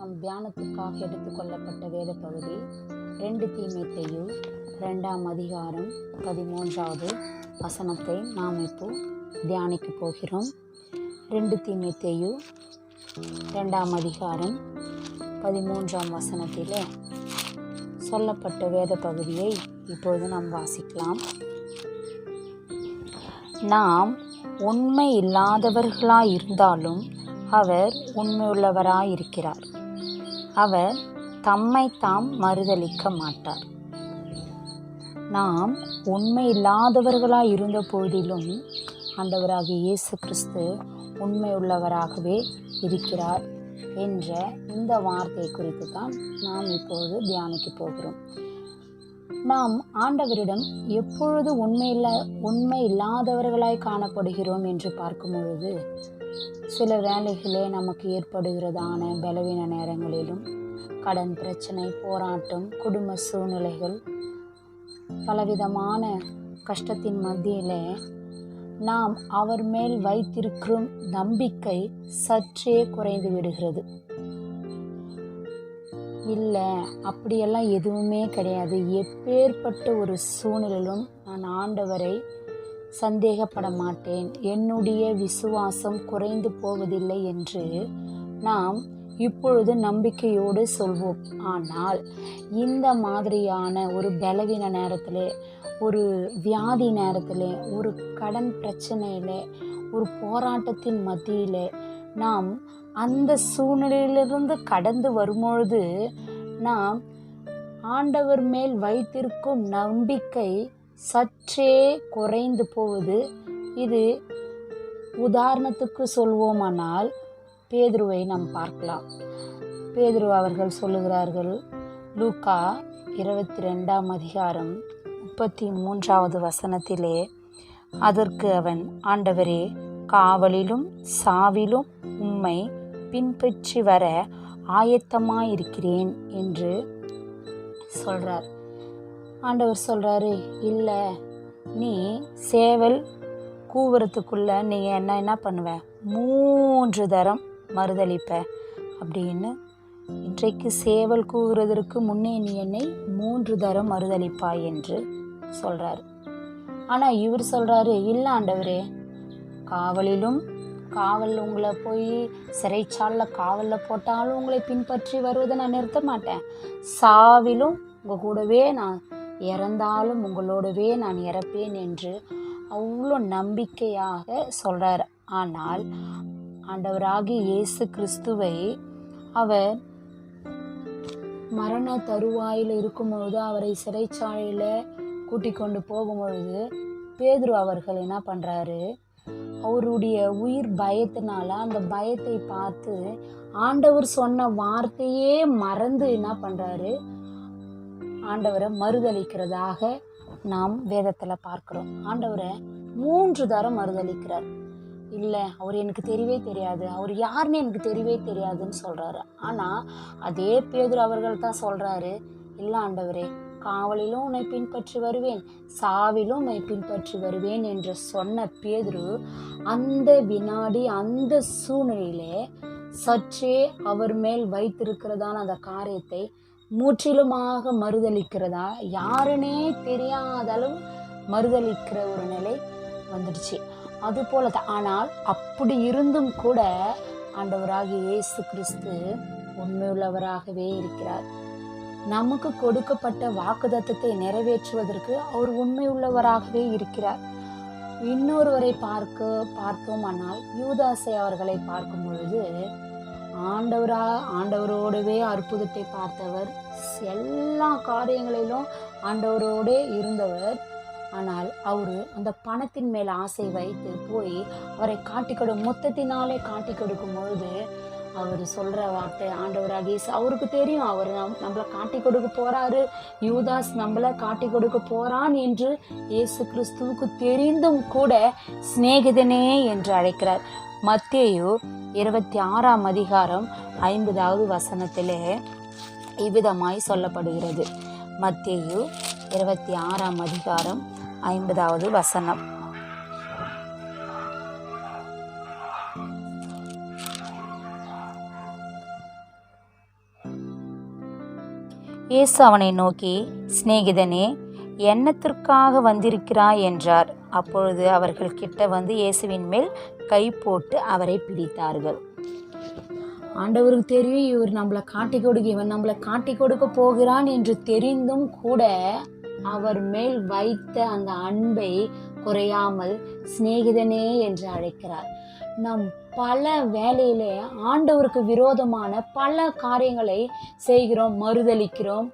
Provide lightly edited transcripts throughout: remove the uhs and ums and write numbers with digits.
நம் தியானத்துக்காக எடுத்துக்கொள்ளப்பட்ட வேத பகுதி 2 தீமோத்தேயு 2ஆம் அதிகாரம் 13வது வசனத்தை நாம் இப்போ தியானிக்க போகிறோம். 2 தீமோத்தேயு 2ஆம் அதிகாரம் 13ஆம் வசனத்திலே சொல்லப்பட்ட வேத பகுதியை இப்பொழுது நாம் வாசிக்கலாம். நாம் உண்மை இல்லாதவர்களாயிருந்தாலும் அவர் உண்மையுள்ளவராயிருக்கிறார். அவர் தம்மை தாம் மறுதலிக்க மாட்டார். நாம் உண்மை இல்லாதவர்களாய் இருந்த போதிலும் ஆண்டவராகிய இயேசு கிறிஸ்து உண்மையுள்ளவராகவே இருக்கிறார் என்ற இந்த வார்த்தை குறித்து தான் நாம் இப்போது தியானிக்க போகிறோம். நாம் ஆண்டவரிடம் எப்பொழுது உண்மை இல்லாதவர்களாய் காணப்படுகிறோம் என்று பார்க்கும் பொழுது சில வேளைகளே நமக்கு ஏற்படுகிறதான பலவீன நேரங்களிலும், கடன் பிரச்சனை, போராட்டம், குடும்ப சூழ்நிலைகள், பலவிதமான கஷ்டத்தின் மத்தியிலே நாம் அவர் மேல் வைத்திருக்கும் நம்பிக்கை சற்றே குறைந்து விடுகிறது. இல்லை, அப்படியெல்லாம் எதுவுமே கிடையாது, எப்பேற்பட்ட ஒரு சூழ்நிலையிலும் நான் ஆண்டவரை சந்தேகப்பட மாட்டேன், என்னுடைய விசுவாசம் குறைந்து போவதில்லை என்று நாம் இப்பொழுது நம்பிக்கையோடு சொல்வோம். ஆனால் இந்த மாதிரியான ஒரு பலவீன நேரத்தில், ஒரு வியாதி நேரத்தில், ஒரு கடன் பிரச்சனையில், ஒரு போராட்டத்தின் மத்தியில் நாம் அந்த சூழ்நிலையிலிருந்து கடந்து வரும்பொழுது நாம் ஆண்டவர் மேல் வைத்திருக்கும் நம்பிக்கை சற்றே குறைந்து போவது. இது உதாரணத்துக்கு சொல்வோமானால் பேதுருவை நாம் பார்க்கலாம். பேதுரு அவர்கள் சொல்லுகிறார்கள், லூக்கா 22ஆம் அதிகாரம் 33வது வசனத்திலே, அதற்கு அவன், ஆண்டவரே, காவலிலும் சாவிலும் உம்மை பின்பற்றி வர ஆயத்தமாயிருக்கிறேன் என்று சொல்கிறார். ஆண்டவர் சொல்கிறாரு, இல்லை, நீ சேவல் கூவுறதுக்குள்ளே நீ என்ன பண்ணுவ, 3 தரம் மறுதளிப்ப அப்படின்னு. இன்றைக்கு சேவல் கூவுறதற்கு முன்னே நீ என்னை 3 தரம் மறுதளிப்பாய் என்று சொல்கிறார். ஆனால் இவர் சொல்கிறாரு, இல்லை ஆண்டவரே, காவல் உங்களை போய் சிறைச்சாலில் காவலில் போட்டாலும் உங்களை பின்பற்றி வருவதை நான் நிறுத்த மாட்டேன், சாவிலும் உங்கள் கூடவே நான் இறந்தாலும் உங்களோடவே நான் இறப்பேன் என்று அவ்வளோ நம்பிக்கையாக சொல்கிறார். ஆனால் ஆண்டவராகிய இயேசு கிறிஸ்துவை அவர் மரண தருவாயில் இருக்கும்பொழுது, அவரை சிறைச்சாலையில் கூட்டி கொண்டு போகும்பொழுது பேதுரு அவர்கள் என்ன பண்ணுறாரு, அவருடைய உயிர் பயத்தினால அந்த பயத்தை பார்த்து ஆண்டவர் சொன்ன வார்த்தையே மறந்து என்ன பண்ணுறாரு, ஆண்டவரை மறுதளிக்கிறதாக நாம் வேதத்தில் பார்க்குறோம். ஆண்டவரை 3 தரம் மறுதளிக்கிறார். இல்லை, அவர் எனக்கு தெரியவே தெரியாது, அவர் யாருன்னு எனக்கு தெரியவே தெரியாதுன்னு சொல்கிறாரு. ஆனால் அதே பேதுரு அவர்கள் தான் சொல்கிறாரு, இல்லை ஆண்டவரே, காவலிலும் உன்னை பின்பற்றி வருவேன், சாவிலும் உன்னை பின்பற்றி வருவேன் என்று சொன்ன பேதுரு அந்த வினாடி அந்த சூழ்நிலையிலே சற்றே அவர் மேல் வைத்திருக்கிறதான அந்த காரியத்தை முற்றிலுமாக மறுதளிக்கிறதா, யாருன்னே தெரியாதாலும் மறுதளிக்கிற ஒரு நிலை வந்துடுச்சு. அதுபோல தான். ஆனால் அப்படி இருந்தும் கூட ஆண்டவராகிய இயேசு கிறிஸ்து உண்மையுள்ளவராகவே இருக்கிறார். நமக்கு கொடுக்கப்பட்ட வாக்குத்தத்தத்தை நிறைவேற்றுவதற்கு அவர் உண்மையுள்ளவராகவே இருக்கிறார். இன்னொருவரை பார்த்தோமானால் யூதாசை அவர்களை பார்க்கும் பொழுது ஆண்டவரோடவே அற்புதத்தை பார்த்தவர், எல்லா காரியங்களிலும் ஆண்டவரோடே இருந்தவர். ஆனால் அவர் அந்த பணத்தின் மேல் ஆசை வைத்து போய் அவரை மொத்தத்தினாலே காட்டி கொடுக்கும் பொழுது அவர் சொல்கிற வார்த்தை, ஆண்டவராகிய அவருக்கு தெரியும், அவர் நம்மளை காட்டி கொடுக்க போகிறாரு, யூதாஸ் நம்மளை காட்டி கொடுக்க போகிறான் என்று இயேசு கிறிஸ்துவுக்கு தெரிந்தும் கூட சிநேகிதனே என்று அழைக்கிறார். மத்தேயு 26ஆம் அதிகாரம் 50வது வசனத்திலே இவ்விதமாய் சொல்லப்படுகிறது. மத்தேயு 26ஆம் அதிகாரம் 50வது வசனம், இயேசு அவனை நோக்கி, சிநேகிதனே, என்னத்திற்காக வந்திருக்கிறாய் என்றார். அப்பொழுது அவர்கள் கிட்ட வந்து இயேசுவின் மேல் கை போட்டு அவரை பிடித்தார்கள். ஆண்டவருக்கு தெரியும் இவன் நம்மளை காட்டி கொடுக்க போகிறான் என்று தெரிந்தும் கூட அவர் மேல் வைத்த அந்த அன்பை குறையாமல் சிநேகிதனே என்று அழைக்கிறார். நம் பல வேலையிலே ஆண்டவருக்கு விரோதமான பல காரியங்களை செய்கிறோம், மறுதலிக்கிறோம்,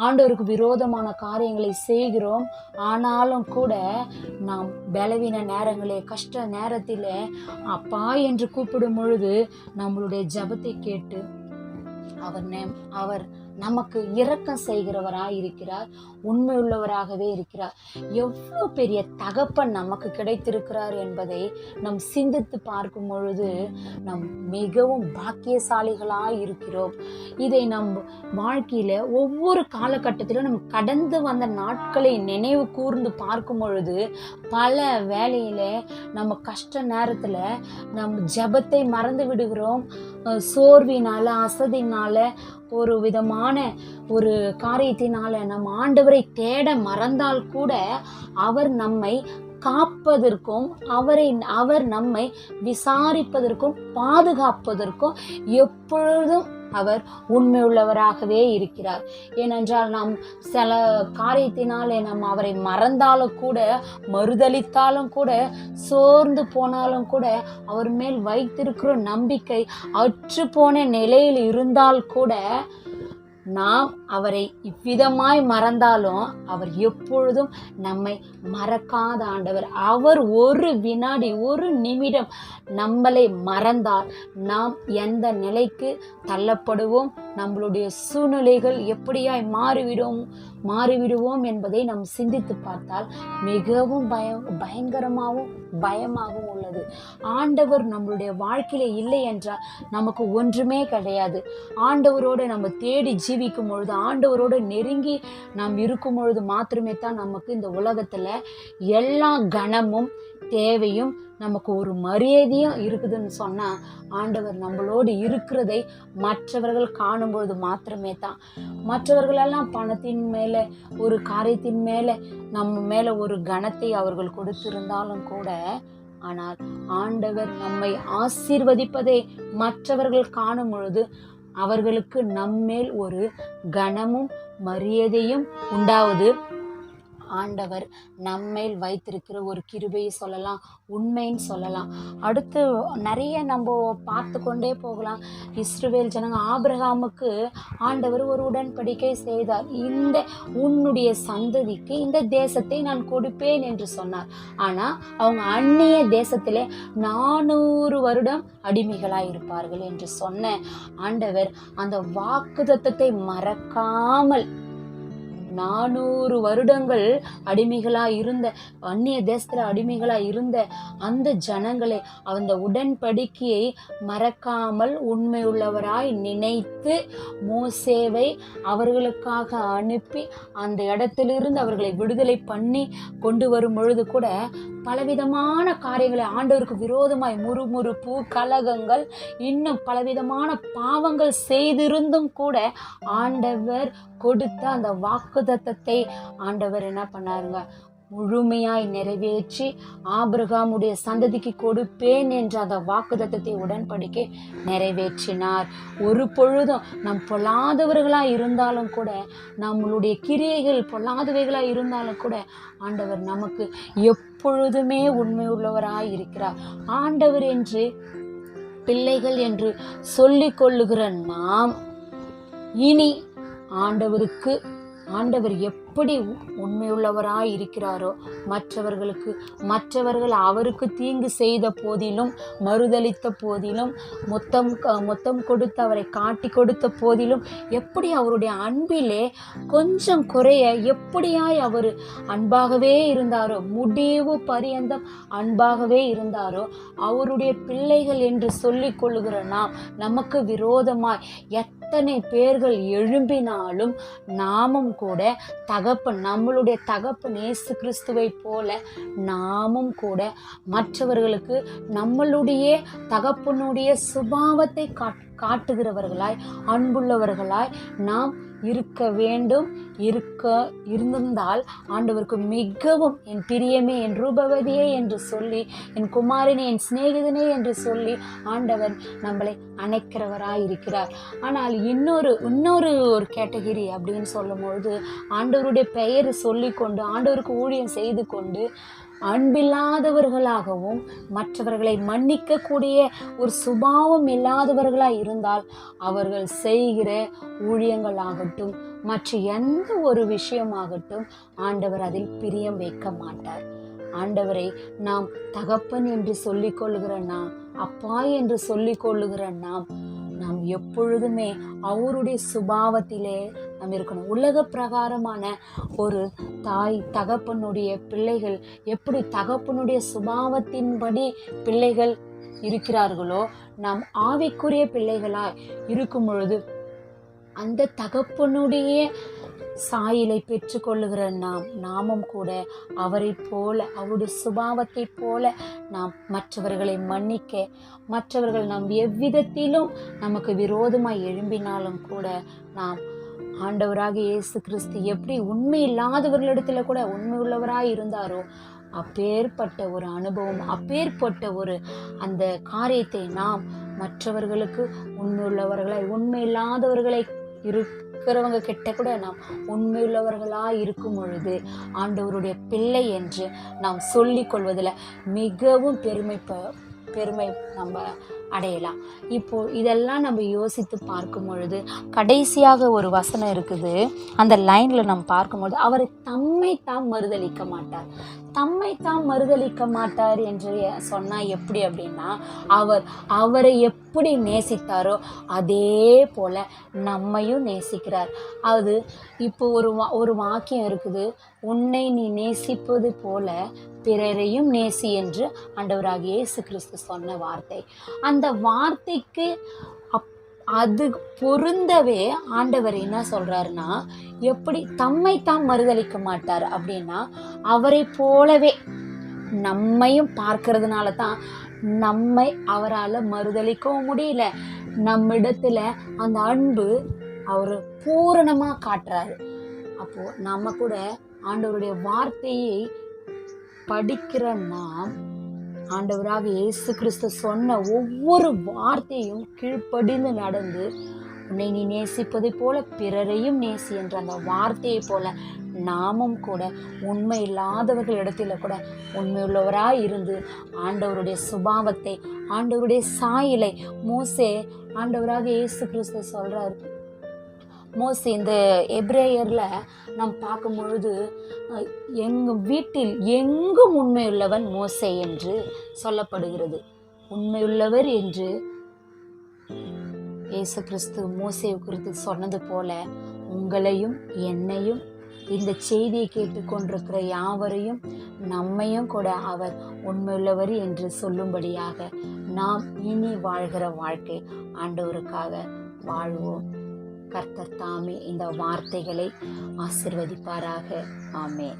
ஆண்டவருக்கு விரோதமான காரியங்களை செய்கிறோம். ஆனாலும் கூட நாம் பலவீன நேரங்களே, கஷ்ட நேரத்தில் அப்பா என்று கூப்பிடும் பொழுது நம்மளுடைய ஜெபத்தை கேட்டு அவர் நமக்கு இரக்கம் செய்கிறவராய் இருக்கிறார், உண்மையுள்ளவராகவே இருக்கிறார். எவ்வளோ பெரிய தகப்பன் நமக்கு கிடைத்திருக்கிறார் என்பதை நம் சிந்தித்து பார்க்கும் பொழுது நம் மிகவும் பாக்கியசாலிகளாய் இருக்கிறோம். இதை நம் வாழ்க்கையில் ஒவ்வொரு காலகட்டத்திலும் நம்ம கடந்து வந்த நாட்களை நினைவு கூர்ந்து பார்க்கும் பொழுது பல வேளையில் நம்ம கஷ்ட நேரத்தில் நம் ஜெபத்தை மறந்து விடுகிறோம். சோர்வினால, அசதினால, ஒரு விதமான ஒரு காரியத்தினால நம் ஆண்டவரை தேட மறந்தால் கூட அவர் நம்மை காப்பதற்கும் அவர் நம்மை விசாரிப்பதற்கும் பாதுகாப்பதற்கும் எப்பொழுதும் அவர் உண்மையுள்ளவராகவே இருக்கிறார். ஏனென்றால் நாம் சில காரியத்தினாலே நாம் அவரை மறந்தாலும் கூட, மறுதலித்தாலும் கூட, சோர்ந்து போனாலும் கூட, அவர் மேல் வைத்திருக்கிற நம்பிக்கை அற்று போன நிலையில் இருந்தால் கூட நாம் அவரை இவ்விதமாய் மறந்தாலும் அவர் எப்பொழுதும் நம்மை மறக்காத ஆண்டவர். அவர் ஒரு வினாடி, ஒரு நிமிடம் நம்மளை மறந்தால் நாம் எந்த நிலைக்கு தள்ளப்படுவோம், நம்மளுடைய சூழ்நிலைகள் எப்படியாய் மாறிவிடுவோம் என்பதை நாம் சிந்தித்து பார்த்தால் மிகவும் பயங்கரமாகவும் பயமாகவும் உள்ளது. ஆண்டவர் நம்மளுடைய வாழ்க்கையில இல்லை என்றால் நமக்கு ஒன்றுமே கிடையாது. ஆண்டவரோடு நம்ம தேடி ஜீவிக்கும் பொழுது, ஆண்டவரோடு நெருங்கி நாம் இருக்கும் பொழுது மாத்திரமே தான் நமக்கு இந்த உலகத்துல எல்லா கனமும் தேவையும் நமக்கு ஒரு மரியாதையும் இருக்குதுன்னு சொன்னால் ஆண்டவர் நம்மளோடு இருக்கிறதை மற்றவர்கள் காணும்பொழுது மாத்திரமே தான். மற்றவர்களெல்லாம் பணத்தின் மேலே, ஒரு காரியத்தின் மேலே, நம்ம மேலே ஒரு கனத்தை அவர்கள் கொடுத்திருந்தாலும் கூட, ஆனால் ஆண்டவர் நம்மை ஆசீர்வதிப்பதை மற்றவர்கள் காணும் பொழுது அவர்களுக்கு நம்மேல் ஒரு கனமும் மரியாதையும் உண்டாவது. ஆண்டவர் நம்மேல் வைத்திருக்கிற ஒரு கிருபையை சொல்லலாம், உண்மைன்னு சொல்லலாம். அடுத்து நிறைய நம்ம பார்த்து கொண்டே போகலாம். இஸ்ரவேல் ஜனங்க ஆபிரகாமுக்கு ஆண்டவர் ஒரு உடன்படிக்கை செய்தார். உன்னுடைய சந்ததிக்கு இந்த தேசத்தை நான் கொடுப்பேன் என்று சொன்னார். ஆனால் அவங்க அந்நிய தேசத்திலே 400 வருடம் அடிமைகளாய் இருப்பார்கள் என்று சொன்ன ஆண்டவர் அந்த வாக்குத்தத்தத்தை மறக்காமல் 400 வருடங்கள் அடிமைகளாய் இருந்த, அந்நிய தேசத்துல அடிமைகளாய் இருந்த அந்த ஜனங்களை அந்த உடன்படிக்கையை மறக்காமல் உண்மையுள்ளவராய் நினைத்து மோசேவை அவர்களுக்காக அனுப்பி அந்த இடத்திலிருந்து அவர்களை விடுதலை பண்ணி கொண்டு வரும் பொழுது கூட பலவிதமான காரியங்களை, ஆண்டவருக்கு விரோதமாய் முறுமுறுப்பு, கலகங்கள், இன்னும் பலவிதமான பாவங்கள் செய்திருந்தும் கூட ஆண்டவர் கொடுத்த அந்த வாக்குத்தத்தத்தை ஆண்டவர் என்ன பண்ணாருங்க, முழுமையாய் நிறைவேற்றி ஆபிரகாமுடைய சந்ததிக்கு கொடுப்பேன் என்ற அந்த வாக்குத்தத்தத்தை உடன்படிக்கை நிறைவேற்றினார். ஒரு பொழுதும் நம் பொல்லாதவர்களாய் இருந்தாலும் கூட, நம்மளுடைய கிரியைகள் பொல்லாதவைகளாய் இருந்தாலும் கூட ஆண்டவர் நமக்கு எப்பொழுதுமே உண்மை உள்ளவராய் இருக்கிறார். ஆண்டவர் என்று பிள்ளைகள் என்று சொல்லிக் கொள்ளுகிற நாம் இனி ஆண்டவர் எப்படி உண்மையுள்ளவராய் இருக்கிறாரோ மற்றவர்கள் அவருக்கு தீங்கு செய்த போதிலும், மறுதலித்த போதிலும், மொத்தம் கொடுத்து அவரை காட்டி கொடுத்த போதிலும், எப்படி அவருடைய அன்பிலே கொஞ்சம் குறைய எப்படியாய் அவர் அன்பாகவே இருந்தாரோ, முடிவு பரியந்தம் அன்பாகவே இருந்தாரோ, அவருடைய பிள்ளைகள் என்று சொல்லிக் கொள்ளுகிற நாம் நமக்கு விரோதமாய் எத்தனை பேர்கள் எழும்பினாலும் நாமும் கூட நம்மளுடைய தகப்பன் இயேசு கிறிஸ்துவை போல நாமும் கூட மற்றவர்களுக்கு நம்மளுடைய தகப்பனுடைய சுபாவத்தை காட்டுகிறவர்களாய், அன்புள்ளவர்களாய் நாம் இருக்க வேண்டும். இருந்திருந்தால் ஆண்டவருக்கு மிகவும் என் பிரியமே, என் ரூபவதியே என்று சொல்லி, என் குமாரனே, என் சிநேகிதனே என்று சொல்லி ஆண்டவர் நம்மளை அணைக்கிறவராய் இருக்கிறார். ஆனால் இன்னொரு ஒரு கேட்டகிரி அப்படின்னு சொல்லும்பொழுது, ஆண்டவருடைய பெயரை சொல்லிக்கொண்டு ஆண்டவருக்கு ஊழியம் செய்து கொண்டு அன்பில்லாதவர்களாகவும் மற்றவர்களை மன்னிக்கக்கூடிய ஒரு சுபாவம் இல்லாதவர்களாய் இருந்தால் அவர்கள் செய்கிற ஊழியங்களாகட்டும், மற்ற எந்த ஒரு விஷயமாகட்டும் ஆண்டவர் அதில் பிரியம் வைக்க மாட்டார். ஆண்டவரை நாம் தகப்பன் என்று சொல்லிக் கொள்ளுகிற நாம், அப்பா என்று சொல்லிக் கொள்ளுகிற நாம் எப்பொழுதுமே அவருடைய சுபாவத்திலே நாம் இருக்கணும். உலக பிரகாரமான ஒரு தாய் தகப்பனுடைய பிள்ளைகள் எப்படி தகப்பனுடைய சுபாவத்தின்படி பிள்ளைகள் இருக்கிறார்களோ, நாம் ஆவிக்குரிய பிள்ளைகளாய் இருக்கும் பொழுது அந்த தகப்பனுடைய சாயலை பெற்றுக்கொள்ளுகிற நாமும் கூட அவரை போல, அவருடைய சுபாவத்தை போல நாம் மற்றவர்களை மன்னிக்க, மற்றவர்கள் நாம் எவ்விதத்திலும் நமக்கு விரோதமாய் எழும்பினாலும் கூட நாம் ஆண்டவராக இயேசு கிறிஸ்து எப்படி உண்மை இல்லாதவர்களிடத்துல கூட உண்மை உள்ளவராய் இருந்தாரோ, அப்பேற்பட்ட ஒரு அனுபவம், அப்பேற்பட்ட ஒரு அந்த காரியத்தை நாம் மற்றவர்களுக்கு உண்மையுள்ளவர்களாய், உண்மை இல்லாதவர்களை இருக்கிறவங்க கிட்ட கூட நாம் உண்மையுள்ளவர்களாக இருக்கும் பொழுது ஆண்டவருடைய பிள்ளை என்று நாம் சொல்லிக் கொள்வதில் மிகவும் பெருமை நம்ம அடையலாம். இப்போ இதெல்லாம் நம்ம யோசித்து பார்க்கும் பொழுது கடைசியாக ஒரு வசனம் இருக்குது. அந்த லைன்ல நம்ம பார்க்கும்பொழுது, அவரை தம்மை தாம் மறுதலிக்க மாட்டார். தம்மை தாம் மறுதலிக்க மாட்டார் என்று சொன்னா எப்படி அப்படின்னா, அவரை எப்படி நேசித்தாரோ அதே போல நம்மையும் நேசிக்கிறார். அது இப்போ ஒரு வாக்கியம் இருக்குது, உன்னை நீ நேசிப்பது போல பிறரையும் நேசி என்று ஆண்டவராகிய இயேசு கிறிஸ்து சொன்ன வார்த்தை. அந்த வார்த்தைக்கு அது பொருந்தவே ஆண்டவர் என்ன சொல்றாருன்னா, எப்படி தம்மை தாம் மறுதலிக்க மாட்டார் அப்படின்னா, அவரை போலவே நம்மையும் பார்க்கறதுனால தான் நம்மை அவரால் மறுதலிக்கவும் முடியல. நம்மிடத்துல அந்த அன்பு அவர் பூரணமா காட்டுறாரு. அப்போ நம்ம கூட ஆண்டவருடைய வார்த்தையை படிக்கிற நாம் ஆண்டவராக இயேசு கிறிஸ்து சொன்ன ஒவ்வொரு வார்த்தையும் கீழ்ப்படிந்து நடந்து, உன்னை நீ நேசிப்பதை போல பிறரையும் நேசி என்ற அந்த வார்த்தையை போல நாமும் கூட உண்மை இல்லாதவர்கள் இடத்துல கூட உண்மையுள்ளவராய் இருந்து ஆண்டவருடைய சுபாவத்தை, ஆண்டவருடைய சாயலை மோசே ஆண்டவராக இயேசு கிறிஸ்து சொல்றாரு. மோசே இந்த எபிரேயர்ல நாம் பார்க்கும் பொழுது, எங்கள் வீட்டில் எங்கும் உண்மையுள்ளவன் மோசே என்று சொல்லப்படுகிறது. உண்மையுள்ளவர் என்று இயேசு கிறிஸ்து மோசே குறித்து சொன்னது போல உங்களையும் என்னையும், இந்த செய்தியை கேட்டுக்கொண்டிருக்கிற யாவரையும் நம்மையும் கூட அவர் உண்மையுள்ளவர் என்று சொல்லும்படியாக நாம் இனி வாழ்கிற வாழ்க்கை ஆண்டவருக்காக வாழ்வோம். கர்த்தர் தாமே இந்த வார்த்தைகளை ஆசீர்வதிப்பாராக. ஆமென்.